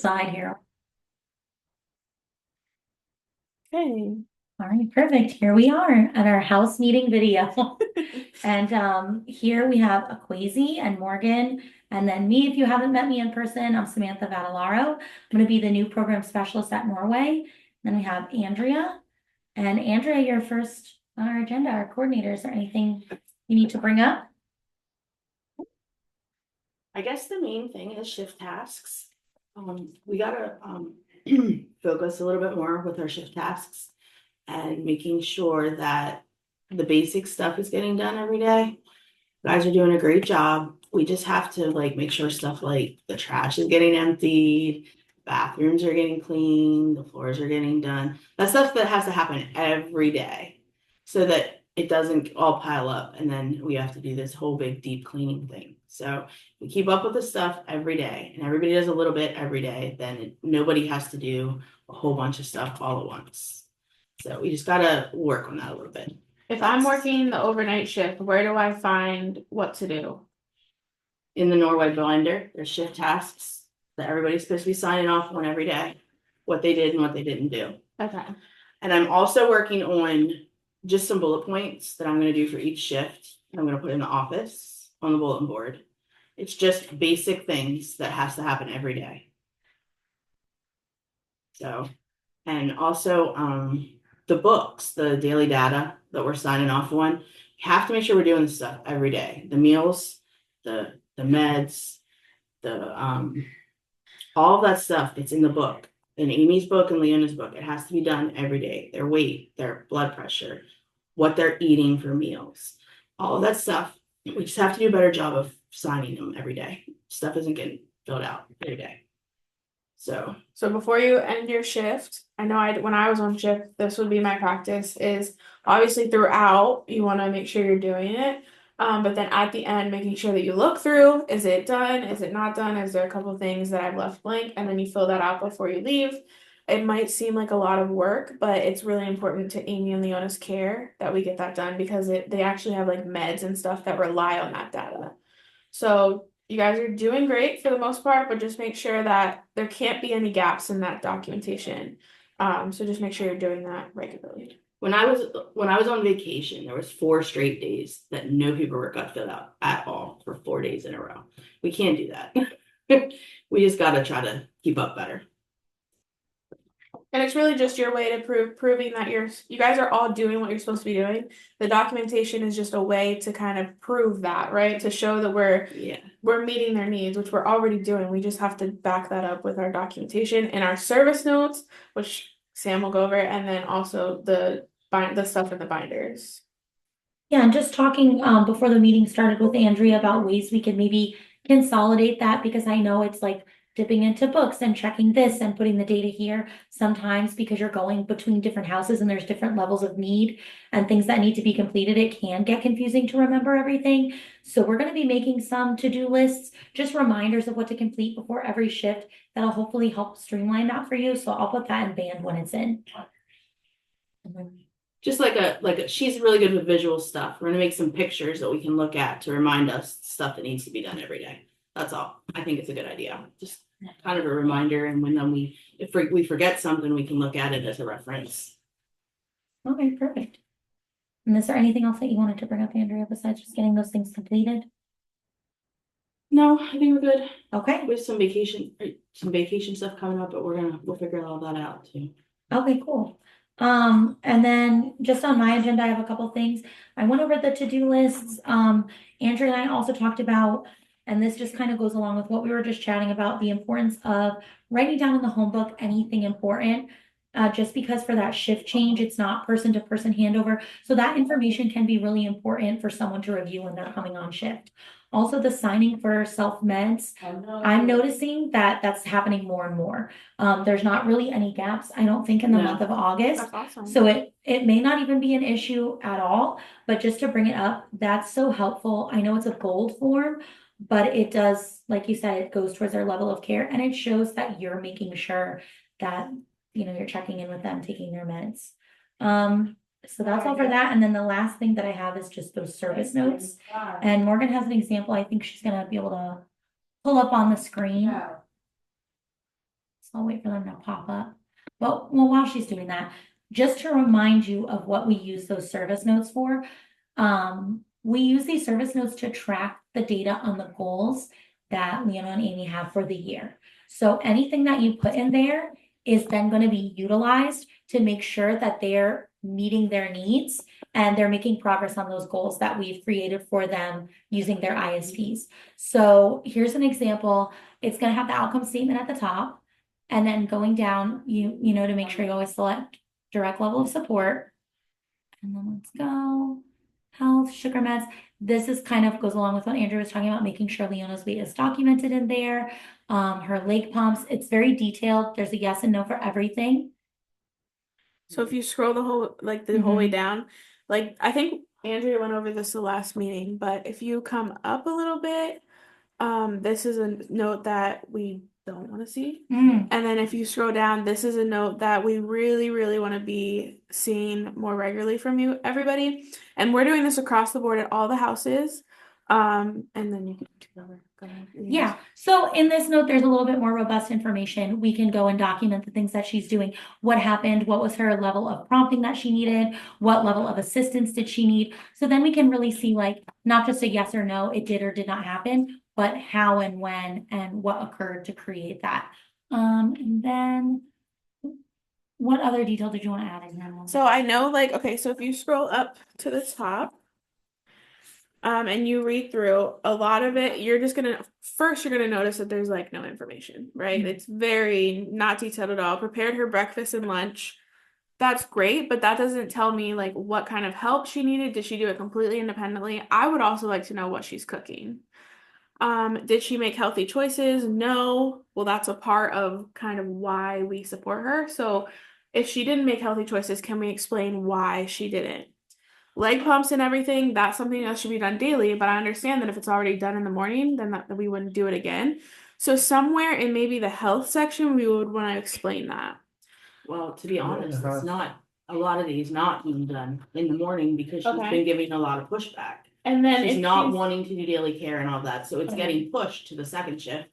side here. Okay. All right, perfect. Here we are at our house meeting video. And here we have Akwesi and Morgan, and then me. If you haven't met me in person, I'm Samantha Vadalaro. I'm going to be the new program specialist at Norway. Then we have Andrea. And Andrea, you're first on our agenda, our coordinator. Is there anything you need to bring up? I guess the main thing is shift tasks. We gotta focus a little bit more with our shift tasks and making sure that the basic stuff is getting done every day. You guys are doing a great job. We just have to like make sure stuff like the trash is getting emptied, bathrooms are getting cleaned, the floors are getting done. That stuff that has to happen every day so that it doesn't all pile up and then we have to do this whole big deep cleaning thing. So we keep up with the stuff every day and everybody does a little bit every day, then nobody has to do a whole bunch of stuff all at once. So we just gotta work on that a little bit. If I'm working the overnight shift, where do I find what to do? In the Norway binder, there's shift tasks that everybody's supposed to be signing off on every day, what they did and what they didn't do. Okay. And I'm also working on just some bullet points that I'm going to do for each shift. I'm going to put in the office on the bulletin board. It's just basic things that has to happen every day. So, and also the books, the daily data that we're signing off on, you have to make sure we're doing this stuff every day. The meals, the meds, the all of that stuff, it's in the book. In Amy's book and Leona's book, it has to be done every day. Their weight, their blood pressure, what they're eating for meals, all of that stuff. We just have to do a better job of signing them every day. Stuff isn't getting filled out every day. So before you end your shift, I know when I was on shift, this would be my practice is obviously throughout, you want to make sure you're doing it. But then at the end, making sure that you look through, is it done? Is it not done? Is there a couple things that I've left blank? And then you fill that out before you leave. It might seem like a lot of work, but it's really important to Amy and Leona's care that we get that done because they actually have like meds and stuff that rely on that data. So you guys are doing great for the most part, but just make sure that there can't be any gaps in that documentation. So just make sure you're doing that regularly. when I was on vacation, there was 4 straight days that no paperwork got filled out at all for 4 days in a row. We can't do that. We just gotta try to keep up better. And it's really just your way to proving that you guys are all doing what you're supposed to be doing. The documentation is just a way to kind of prove that, right? To show that we're meeting their needs, which we're already doing. We just have to back that up with our documentation and our service notes, which Sam will go over, and then also the stuff in the binders. Yeah, and just talking before the meeting started with Andrea about ways we could maybe consolidate that because I know it's like dipping into books and checking this and putting the data here sometimes because you're going between different houses and there's different levels of need and things that need to be completed. It can get confusing to remember everything. So we're going to be making some to-do lists, just reminders of what to complete before every shift that'll hopefully help streamline that for you. So I'll put that in band when it's in. Just like she's really good with visual stuff. We're gonna make some pictures that we can look at to remind us stuff that needs to be done every day. That's all. I think it's a good idea. Just kind of a reminder, and if we forget something, we can look at it as a reference. Okay, perfect. And is there anything else that you wanted to bring up, Andrea, besides just getting those things completed? No, I think we're good. Okay. We have some vacation stuff coming up, but we'll figure all that out too. Okay, cool. And then just on my agenda, I have a couple things. I went over the to-do lists. Andrea and I also talked about, and this just kind of goes along with what we were just chatting about, the importance of writing down in the home book anything important. Just because for that shift change, it's not person to person handover. So that information can be really important for someone to review when they're coming on shift. Also, the signing for self meds, I'm noticing that that's happening more and more. There's not really any gaps, I don't think, in the month of August. That's awesome. So it may not even be an issue at all, but just to bring it up, that's so helpful. I know it's a gold form, but it does, like you said, it goes towards their level of care and it shows that you're making sure that, you know, you're checking in with them, taking their meds. So that's all for that. And then the last thing that I have is just those service notes. And Morgan has an example I think she's gonna be able to pull up on the screen. So I'll wait for them to pop up. Well, while she's doing that, just to remind you of what we use those service notes for. We use these service notes to track the data on the goals that Leona and Amy have for the year. So anything that you put in there is then going to be utilized to make sure that they're meeting their needs and they're making progress on those goals that we've created for them using their ISPs. So here's an example. It's going to have the outcome statement at the top, and then going down, you know, to make sure you always select direct level of support. And then let's go. Health, sugar meds. This is kind of goes along with what Andrew was talking about, making sure Leona's weight is documented in there. Her leg pumps, it's very detailed. There's a yes and no for everything. So if you scroll the whole way down, like I think Andrea went over this the last meeting, but if you come up a little bit, this is a note that we don't want to see. And then if you scroll down, this is a note that we really, really want to be seeing more regularly from you, everybody. And we're doing this across the board at all the houses. And then you can go ahead. Yeah. So in this note, there's a little bit more robust information. We can go and document the things that she's doing. What happened? What was her level of prompting that she needed? What level of assistance did she need? So then we can really see like not just a yes or no, it did or did not happen, but how and when and what occurred to create that. And then what other detail did you want to add in there? So I know, like, okay, so if you scroll up to the top, and you read through a lot of it, you're gonna notice that there's like no information, right? It's very not detailed at all. Prepared her breakfast and lunch. That's great, but that doesn't tell me like what kind of help she needed. Did she do it completely independently? I would also like to know what she's cooking. Did she make healthy choices? No. Well, that's a part of kind of why we support her. So if she didn't make healthy choices, can we explain why she didn't? Leg pumps and everything, that's something that should be done daily, but I understand that if it's already done in the morning, then that we wouldn't do it again. So somewhere in maybe the health section, we would want to explain that. Well, to be honest, it's not, a lot of these not being done in the morning because she's been giving a lot of pushback. And then She's not wanting to do daily care and all that, so it's Okay. getting pushed to the second shift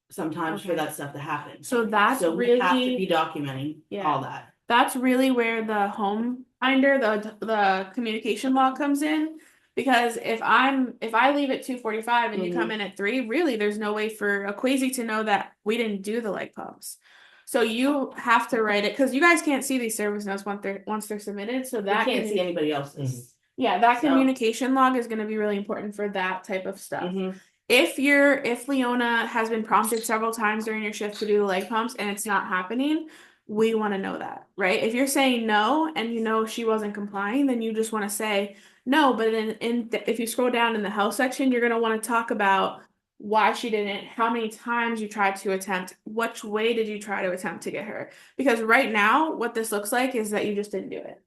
sometimes for Okay. that stuff to happen. So that's So we have to really be documenting Yeah. all that. that's really where the home finder, the communication log comes in. Because if I leave at 2:45 and you come in at 3, really there's no way for a Quasi to know that we didn't do the leg pumps. So you have to write it because you guys can't see these service notes once they're submitted. So We that can't see anybody else's. Yeah, that So- communication log is going to be really important for that type of stuff. Mhm. If Leona has been prompted several times during your shift to do the leg pumps and it's not happening, we want to know that, right? If you're saying no and you know she wasn't complying, then you just want to say no. But if you scroll down in the health section, you're going to want to talk about why she didn't, how many times you tried to attempt, which way did you try to attempt to get her? Because right now, what this looks like is that you just didn't do it.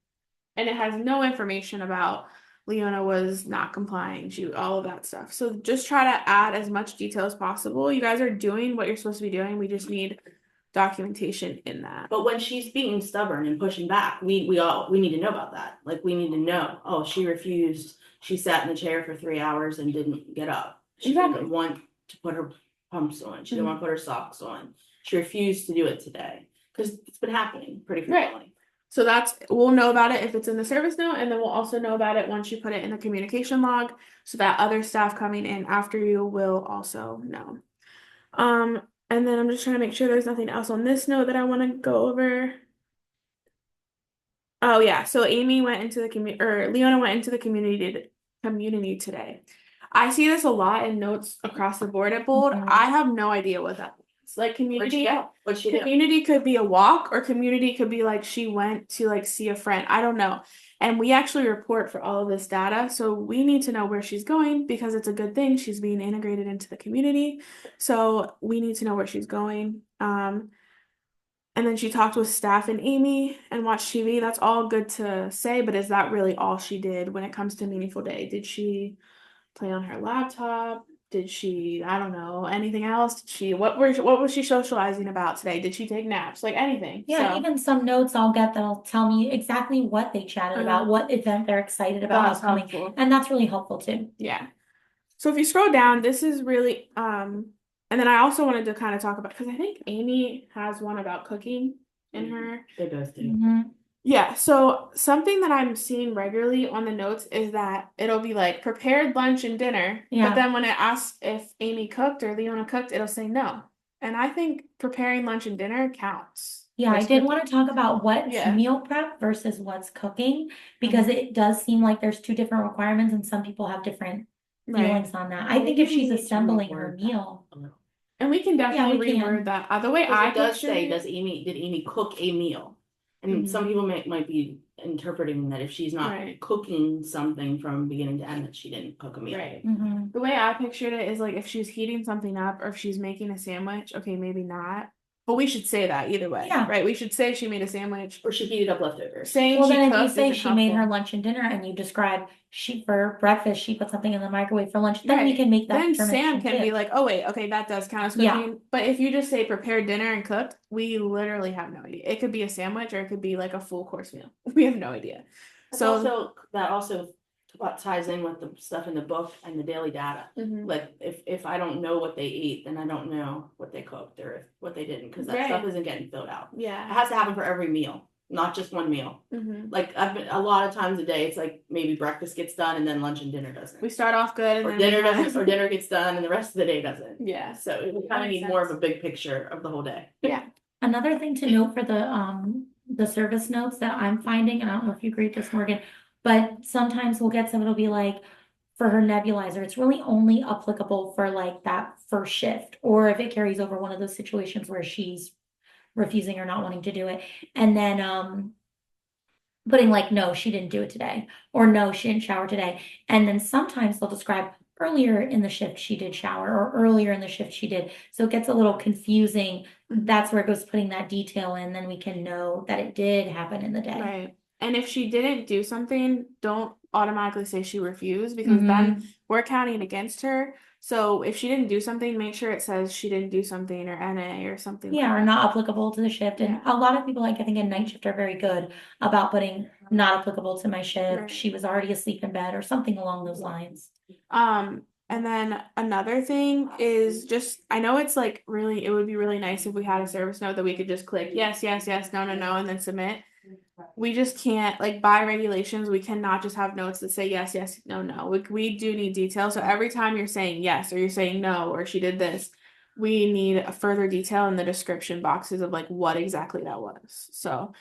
And it has no information about Leona was not complying, all of that stuff. So just try to add as much detail as possible. You guys are doing what you're supposed to be doing. We just need documentation in that. But when she's being stubborn and pushing back, we need to know about that. Like we need to know, oh, she refused. She sat in the chair for 3 hours and didn't get up. She didn't want to put her pumps on. She didn't want to put her socks on. She refused to do it today because it's been happening pretty frequently. So we'll know about it if it's in the service note, and then we'll also know about it once you put it in the communication log, so that other staff coming in after you will also know. And then I'm just trying to make sure there's nothing else on this note that I want to go over. Oh yeah, so Leona went into the community today. I see this a lot in notes across the board at Bold. I have no idea what that means. Like community. What'd she do? Community could be a walk, or community could be like she went to like see a friend. I don't know. And we actually report for all of this data. So we need to know where she's going because it's a good thing. She's being integrated into the community. So we need to know where she's going. And then she talked with staff and Amy and watched TV. That's all good to say, but is that really all she did when it comes to Meaningful Day? Did she play on her laptop? Did she, I don't know, anything else? What was she socializing about today? Did she take naps? Like anything. Yeah, So, even some notes I'll get that'll tell me exactly what they chatted about, what event they're excited about that's upcoming, helpful. and that's really helpful too. Yeah. So if you scroll down, this is really And then I also wanted to kind of talk about, because I think Amy has one about cooking in her. They both do. Mhm. Yeah, so something that I'm seeing regularly on the notes is that it'll be like prepared lunch and dinner, Yeah. but then when it asks if Amy cooked or Leona cooked, it'll say no. And I think preparing lunch and dinner counts. Yeah, I as did cooking. want to talk about what's Yeah. meal prep versus what's cooking, because it does seem like there's two different requirements and some people have different Right. feelings on that. I think if she's assembling her meal, And we can definitely we can. reword that. The way Because I it does picture say, it, did Amy cook a meal? And some people might be interpreting that if she's not Right. cooking something from beginning to end, that she didn't cook a meal. right. Mhm. The way I pictured it is like if she's heating something up or if she's making a sandwich, okay, maybe not. But we should say that either way, Yeah. right? We should say she made a sandwich. Or she heated up leftovers. Saying Well, she then if you cooked say isn't she made her helpful. lunch and dinner and you describe for breakfast, she put something in the microwave for lunch, then we Right. can make that Then Sam determination can too. be like, oh wait, okay, that does count as Yeah. cooking. But if you just say prepared dinner and cooked, we literally have no idea. It could be a sandwich or it could be like a full course meal. We have no idea. So that also ties in with the stuff in the book and the daily data. Mhm. Like if I don't know what they ate, then I don't know what they cooked or what they didn't, because that stuff Right. isn't getting filled out. It Yeah. has to happen for every meal, not just one meal. Mhm. Like I've been a lot of times a day, it's like maybe breakfast gets done and then lunch and dinner doesn't. We start off good and Or then dinner we kind doesn't, or dinner gets done and the rest of the day doesn't. Yeah. So we That kind of makes need more of sense. a big picture of the whole day. Yeah. Another thing to note for the service notes that I'm finding, and I don't know if you agree with this, Morgan, but sometimes we'll get some, it'll be like, for her nebulizer, it's really only applicable for like that first shift, or if it carries over one of those situations where she's refusing or not wanting to do it. And then putting like, no, she didn't do it today, or no, she didn't shower today. And then sometimes they'll describe earlier in the shift she did shower, or earlier in the shift she did. So it gets a little confusing. That's where it goes putting that detail in, then we can know that it did happen in the day. Right. And if she didn't do something, don't automatically say she refused, because then we're counting against her. So if she didn't do something, make sure it says she didn't do something or NA or something. Yeah, like or that. not applicable to the shift. And a lot of people, like I think in night shift, are very good about putting not applicable to my shift. Right. She was already asleep in bed or something along those lines. And then another thing is just, I know it's like really, it would be really nice if we had a service note that we could just click yes, yes, yes, no, no, no, and then submit. We just can't, like, by regulations, we cannot just have notes that say yes, yes, no, no. We do need detail. So every time you're saying yes or you're saying no or she did this, we need a further detail in the description boxes of like what exactly that was. So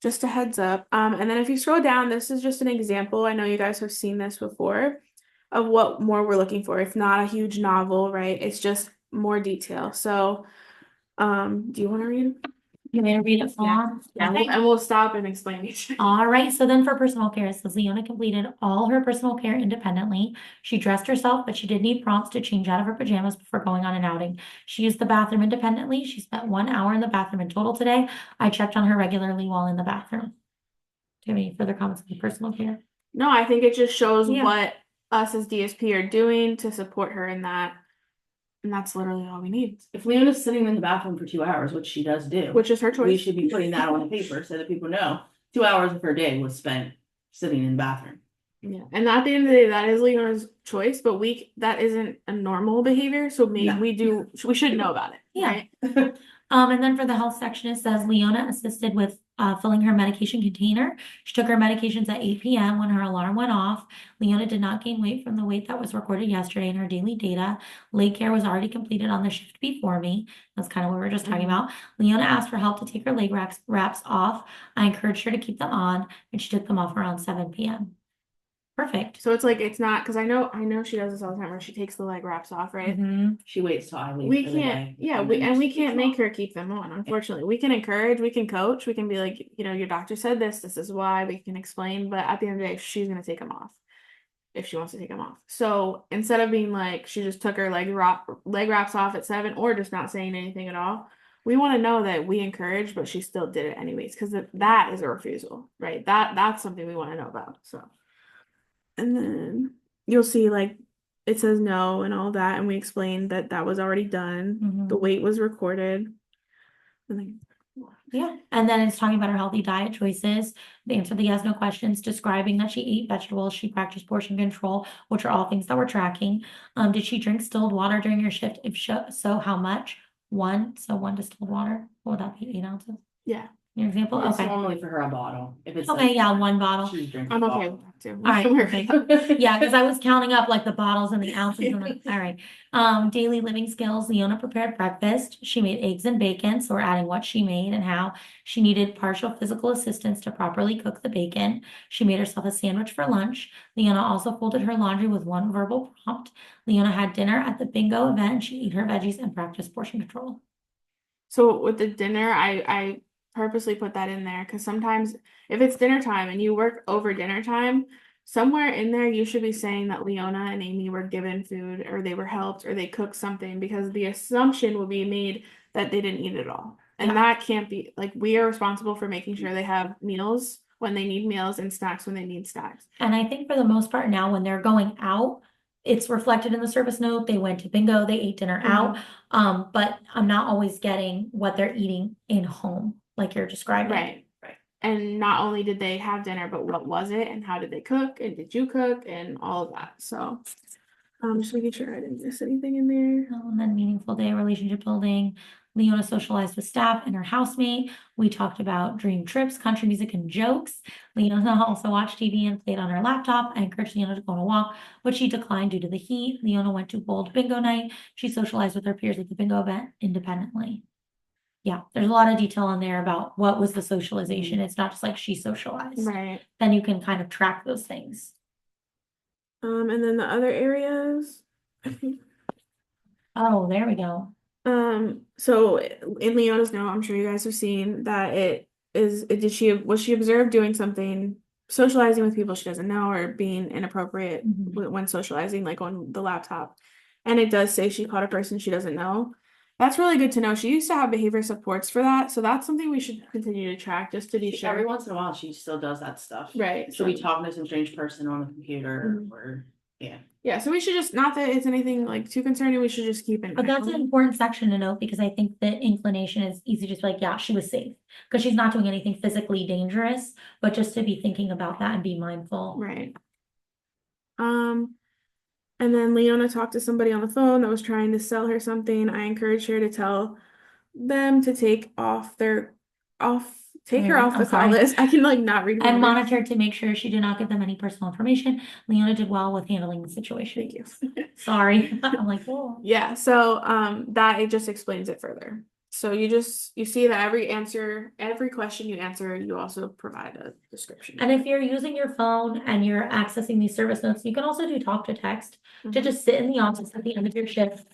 just a heads up. And then if you scroll down, this is just an example. I know you guys have seen this before of what more we're looking for. It's not a huge novel, right? It's just more detail. So, do you want to read? You may read it on. Yeah, and we'll stop and explain each. All right, so then for personal care, it says Leona completed all her personal care independently. She dressed herself, but she did need prompts to change out of her pajamas before going on an outing. She used the bathroom independently. She spent 1 hour in the bathroom in total today. I checked on her regularly while in the bathroom. Do you have any further comments on the personal care? No, I think it just shows Yeah. what us as DSP are doing to support her in that. And that's literally all we need, If Leona's sitting in the bathroom for 2 hours, which she does do, which is her we choice. should be putting that on paper so that people know 2 hours of her day was spent sitting in the bathroom. Yeah, and at the end of the day, that is Leona's choice, but that isn't a normal behavior, so maybe No. we should know about it. Yeah. Right? And then for the health section, it says Leona assisted with filling her medication container. She took her medications at 8 p.m. when her alarm went off. Leona did not gain weight from the weight that was recorded yesterday in her daily data. Leg care was already completed on the shift before me. That's kind of what we were just talking about. Leona asked for help to take her leg wraps off. I encouraged her to keep them on, and she took them off around 7 p.m. Perfect. So it's like it's not, because I know she does this all the time where she takes the leg wraps off, right? She waits till I leave. We for the can't, day, yeah, and we then she can't takes make off. her keep them on, unfortunately. We can encourage, we can coach, we can be like, your doctor said this is why, we can explain, but at the end of the day, she's gonna take them off if she wants to take them off. So instead of being like she just took her leg wraps off at 7 or just not saying anything at all, we want to know that we encourage, but she still did it anyways, because that is a refusal, right? That's something we want to know about. So, and then you'll see like it says no and all that, and we explained that was already done. The weight was recorded. And then Yeah, and then it's talking about her healthy diet choices. They answered the yes, no questions, describing that she ate vegetables, she practiced portion control, which are all things that we're tracking. Did she drink distilled water during your shift? If so, how much? One, so one distilled water. What would that be? 8 ounces? Yeah, Your example? It's Okay. normally for her a bottle. If it's Okay, yeah, one bottle. she's drinking. I'm a okay bottle. with that too. All right, We're perfect. good. Yeah, because I was counting up like the bottles and the ounces and the, all right. Daily living skills. Leona prepared breakfast. She made eggs and bacon, so we're adding what she made and how. She needed partial physical assistance to properly cook the bacon. She made herself a sandwich for lunch. Leona also folded her laundry with one verbal prompt. Leona had dinner at the bingo event and she ate her veggies and practiced portion control. So with the dinner, I purposely put that in there because sometimes if it's dinner time and you work over dinner time, somewhere in there you should be saying that Leona and Amy were given food or they were helped or they cooked something because the assumption will be made that they didn't eat it all. And Yeah. that can't be like we are responsible for making sure they have meals when they need meals and snacks when they need snacks. And I think for the most part now, when they're going out, it's reflected in the service note. They went to bingo, they ate dinner out. But I'm not always getting what they're eating in home, like you're describing. Right. And not only did they have dinner, but what was it and how did they cook and did you cook and all of that. So just making sure I didn't miss anything in there. And then meaningful day, relationship building. Leona socialized with staff and her housemate. We talked about dream trips, country music, and jokes. Leona also watched TV and played on her laptop. I encouraged Leona to go on a walk, but she declined due to the heat. Leona went to Bold Bingo Night. She socialized with her peers at the bingo event independently. Yeah, there's a lot of detail in there about what was the socialization. It's not just like she socialized. Right. Then you can kind of track those things. And then the other areas, I think. Oh, there we go. So in Leona's note, I'm sure you guys have seen that was she observed doing something, socializing with people she doesn't know or being inappropriate when socializing, like on the laptop. And it does say she caught a person she doesn't know. That's really good to know. She used to have behavior supports for that, so that's something we should continue to track just to be sure. Every once in a while, she still does that stuff. Right. She'll be talking to some strange person on the computer Mhm. or, yeah. Yeah, so we should just, not that it's anything like too concerning, we should just keep it. But that's an important section to note because I think the inclination is easy, just like, yeah, she was safe. Because she's not doing anything physically dangerous, but just to be thinking about that and be mindful. Right. And then Leona talked to somebody on the phone that was trying to sell her something. I encouraged her to tell them to take her off the call list. I can like not read. And monitored to make sure she did not give them any personal information. Leona did well with handling the situation. Thank you. Sorry. I'm like, oh. Yeah, so that it just explains it further. So you see that every question you answer, you also provide a description. And if you're using your phone and you're accessing these service notes, you can also do talk to text to just sit in the office at the end of your shift,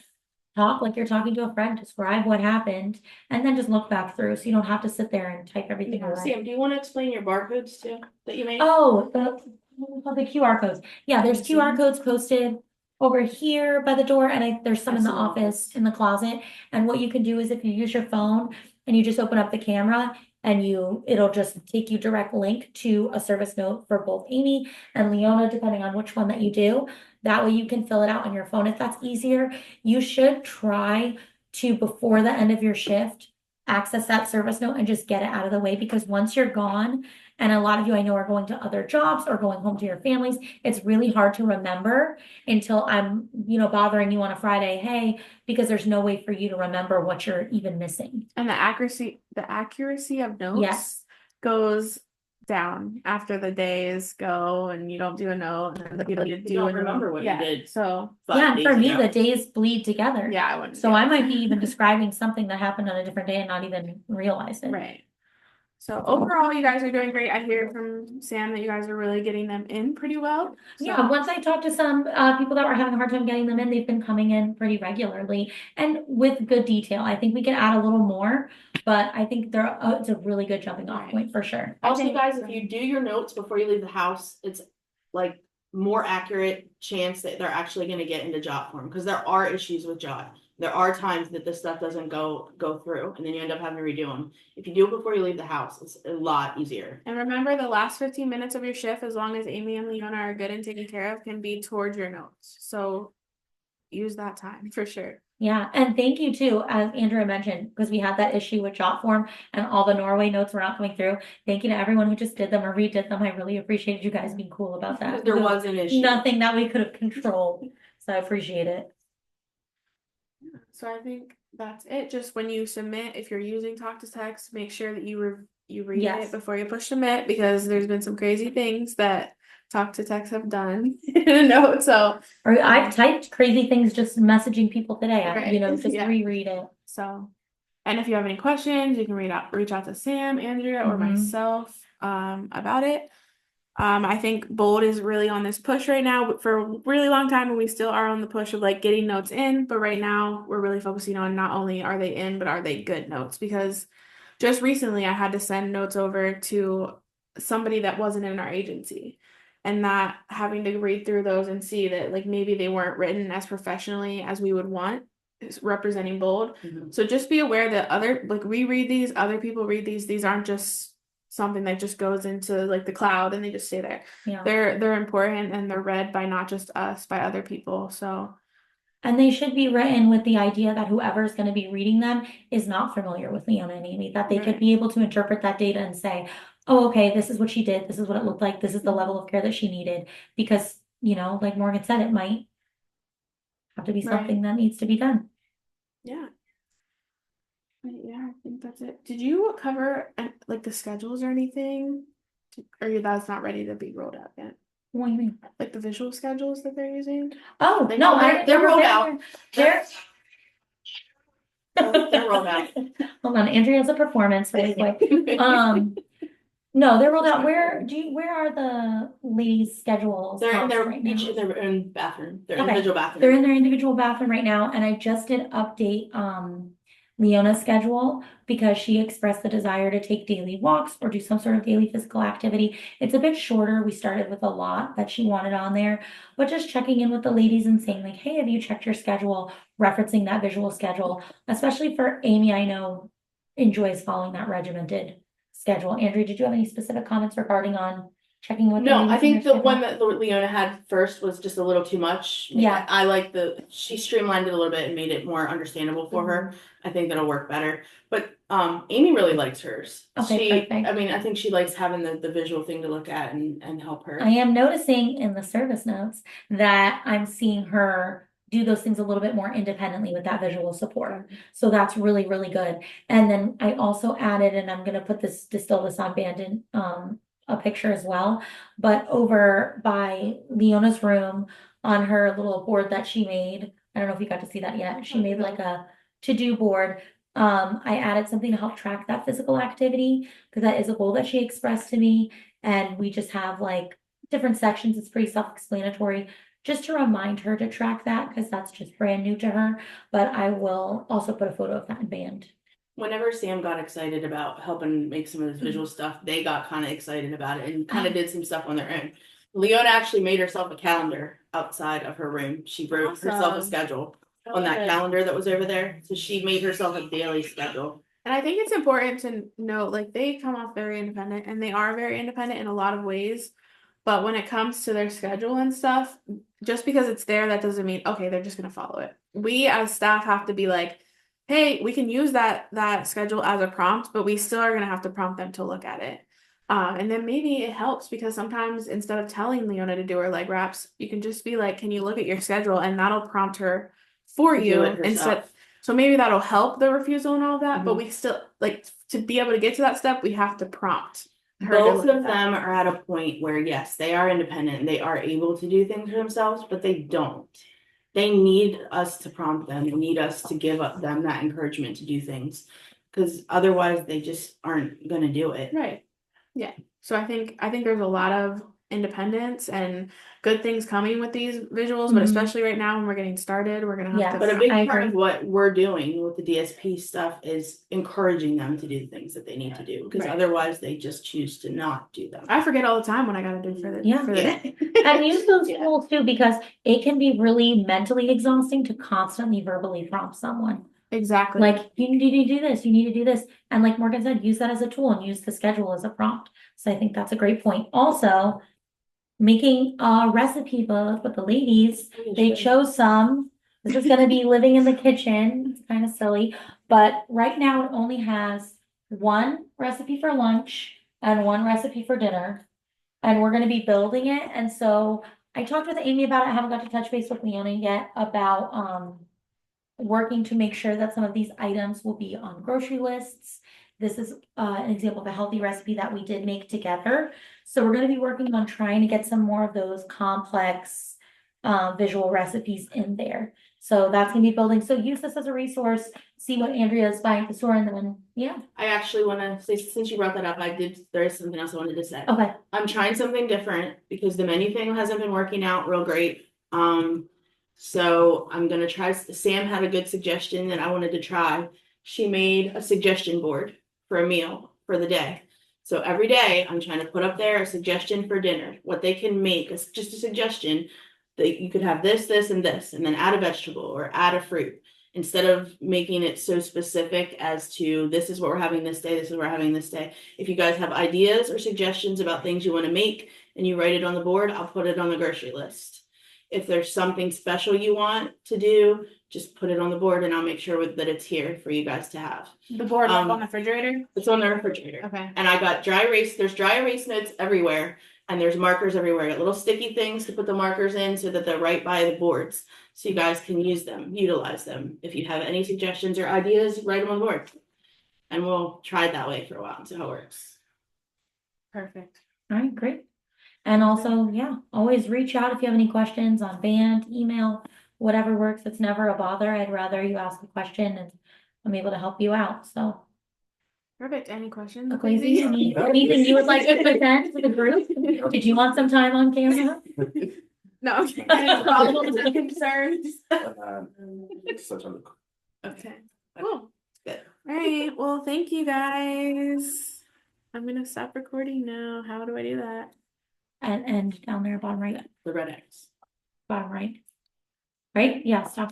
talk like you're talking to a friend, describe what happened, and then just look back through so you don't have to sit there and type everything away. Sam, do you want to explain your barcodes too that you made? Oh, the QR codes. Yeah, there's QR codes posted over here by the door, and there's some in the office in the closet. And what you can do is if you use your phone and you just open up the camera and it'll just take you direct link to a service note for both Amy and Leona, depending on which one that you do. That way you can fill it out on your phone if that's easier. You should try to, before the end of your shift, access that service note and just get it out of the way, because once you're gone, and a lot of you I know are going to other jobs or going home to your families, it's really hard to remember until I'm, bothering you on a Friday, hey, because there's no way for you to remember what you're even missing. And the accuracy of notes goes down after the days go and you don't do a note and you don't remember what you did. So yeah, and for me, the days bleed together. Yeah, I wouldn't. So I might be even describing something that happened on a different day and not even realize it. Right. So overall, you guys are doing great. I hear from Sam that you guys are really getting them in pretty well. So. Yeah, once I talked to some people that were having a hard time getting them in, they've been coming in pretty regularly and with good detail. I think we can add a little more, but I think it's a really good jumping off point for sure. Also, guys, if you do your notes before you leave the house, it's like more accurate chance that they're actually going to get into jot form, because there are issues with jot. There are times that this stuff doesn't go through and then you end up having to redo them. If you do it before you leave the house, it's a lot easier. And remember, the last 15 minutes of your shift, as long as Amy and Leona are good and taken care of, can be towards your notes. So use that time for sure. Yeah, and thank you too, as Andrea mentioned, because we had that issue with jot form and all the Norway notes were not coming through. Thank you to everyone who just did them or redid them. I really appreciated you guys being cool about that. There It was an issue. nothing that we could have controlled, so I appreciate it. So I think that's it. Just when you submit, if you're using talk to text, make sure that you read Yes. it before you push submit, because there's been some crazy things that talk to text have done in a note. So Or I've typed crazy things just messaging people today, Right. just Yeah. reread it. So, and if you have any questions, you can reach out to Sam, Andrea, or Mhm. myself about it. I think Bold is really on this push right now for a really long time, and we still are on the push of like getting notes in. But right now, we're really focusing on not only are they in, but are they good notes? Because just recently, I had to send notes over to somebody that wasn't in our agency, and that having to read through those and see that like maybe they weren't written as professionally as we would want, is representing Bold. So just be aware that we read these, other people read these. These aren't just something that just goes into like the cloud and they just stay there. Yeah. They're important and they're read by not just us, by other people. So And they should be written with the idea that whoever's going to be reading them is not familiar with Leona and Amy, that they could Right. be able to interpret that data and say, oh, okay, this is what she did. This is what it looked like. This is the level of care that she needed. Because, like Morgan said, it might have to be Right. something that needs to be done. Yeah. Yeah, I think that's it. Did you cover like the schedules or anything? Or that's not ready to be rolled out yet? What do you mean? Like the visual schedules that they're using? Oh, They- no, they're rolled out. They're They're rolled out. Hold on, Andrea has a performance really quick. No, they're rolled out. Where are the ladies' schedules? They're in housed their right now? each in their own bathroom, their Okay. individual bathroom. They're in their individual bathroom right now, and I just did update Leona's schedule because she expressed the desire to take daily walks or do some sort of daily physical activity. It's a bit shorter. We started with a lot that she wanted on there, but just checking in with the ladies and saying like, hey, have you checked your schedule? Referencing that visual schedule, especially for Amy, I know enjoys following that regimented schedule. Andrew, did you have any specific comments regarding on checking with the No, ladies I and think their the one schedule? that Leona had first was just a little too much. Yeah. I like she streamlined it a little bit and made it more understandable for her. I think that'll work better. But Amy really likes hers. Okay, perfect. I mean, I think she likes having the visual thing to look at and help her. I am noticing in the service notes that I'm seeing her do those things a little bit more independently with that visual support. So that's really, really good. And then I also added, and I'm gonna distill this on Bandon, a picture as well. But over by Leona's room on her little board that she made, I don't know if you got to see that yet. She made like a to-do board. I added something to help track that physical activity because that is a goal that she expressed to me. And we just have like different sections. It's pretty self-explanatory, just to remind her to track that because that's just brand new to her. But I will also put a photo of that in Band. Whenever Sam got excited about helping make some of this visual stuff, they got kind of excited about it and kind of did some stuff on their own. Leona actually made herself a calendar outside of her room. She wrote herself a Awesome. schedule on that calendar that was over there. So she made herself a daily schedule. And I think it's important to note, like, they come off very independent, and they are very independent in a lot of ways. But when it comes to their schedule and stuff, just because it's there, that doesn't mean, okay, they're just gonna follow it. We as staff have to be like, hey, we can use that schedule as a prompt, but we still are gonna have to prompt them to look at it. And then maybe it helps because sometimes instead of telling Leona to do her leg wraps, you can just be like, can you look at your schedule? And that'll prompt her for Do you it herself. instead. So maybe that'll help the refusal and all that, but Mhm. we still like to be able to get to that step, we have to prompt her to Both look at of that. them are at a point where, yes, they are independent and they are able to do things for themselves, but they don't. They need us to prompt them. They need us to give up them that encouragement to do things. Because otherwise they just aren't gonna do it. Right. Yeah. So I think there's a lot of independence and good things coming with these visuals, but Mhm. especially right now when we're getting started, we're gonna have Yes. to. But a big I part agree. of what we're doing with the DSP stuff is encouraging them to do the things that they need to do. Because Right. otherwise they just choose to not do them. I forget all the time what I gotta do for the Yeah. for the Yeah. day. And use those tools too, because it can be really mentally exhausting to constantly verbally prompt someone. Exactly. Like, you need to do this, you need to do this. And like Morgan said, use that as a tool and use the schedule as a prompt. So I think that's a great point. Also, making a recipe book with the ladies, they chose some This is gonna be living in the kitchen. It's kind of silly, but right now it only has one recipe for lunch and one recipe for dinner. And we're gonna be building it, and so I talked with Amy about it. I haven't got to touch base with Leonie yet about, working to make sure that some of these items will be on grocery lists. This is an example of a healthy recipe that we did make together. So we're gonna be working on trying to get some more of those complex visual recipes in there. So that's gonna be building. So use this as a resource, see what Andrea is buying at the store, and then, yeah, I actually wanna say, since you brought that up, there is something else I wanted to say. okay. I'm trying something different because the menu thing hasn't been working out real great. So I'm gonna try, Sam had a good suggestion that I wanted to try. She made a suggestion board for a meal for the day. So every day I'm trying to put up there a suggestion for dinner, what they can make, it's just a suggestion that you could have this, this, and this, and then add a vegetable or add a fruit. Instead of making it so specific as to this is what we're having this day, this is what we're having this day. If you guys have ideas or suggestions about things you want to make and you write it on the board, I'll put it on the grocery list. If there's something special you want to do, just put it on the board and I'll make sure that it's here for you guys to have. The board Um, on the refrigerator. It's on the refrigerator. Okay. And I got there's dry erase notes everywhere and there's markers everywhere. I got little sticky things to put the markers in so that they're right by the boards. So you guys can use them, utilize them. If you have any suggestions or ideas, write them on the board. And we'll try it that way for a while and see how it works. Perfect. All right, great. And also, yeah, always reach out if you have any questions on band, email, whatever works. It's never a bother. I'd rather you ask a question and I'm able to help you out, so. Perfect. Any questions? Quasi, anything you would like to present to the group? Did you want some time on camera? No. Any problems or concerns? Such a Okay. Cool. Good. All right. Well, thank you guys. I'm gonna stop recording now. How do I do that? And down there, bottom right, The red X. bottom right. Right? Yeah, stop.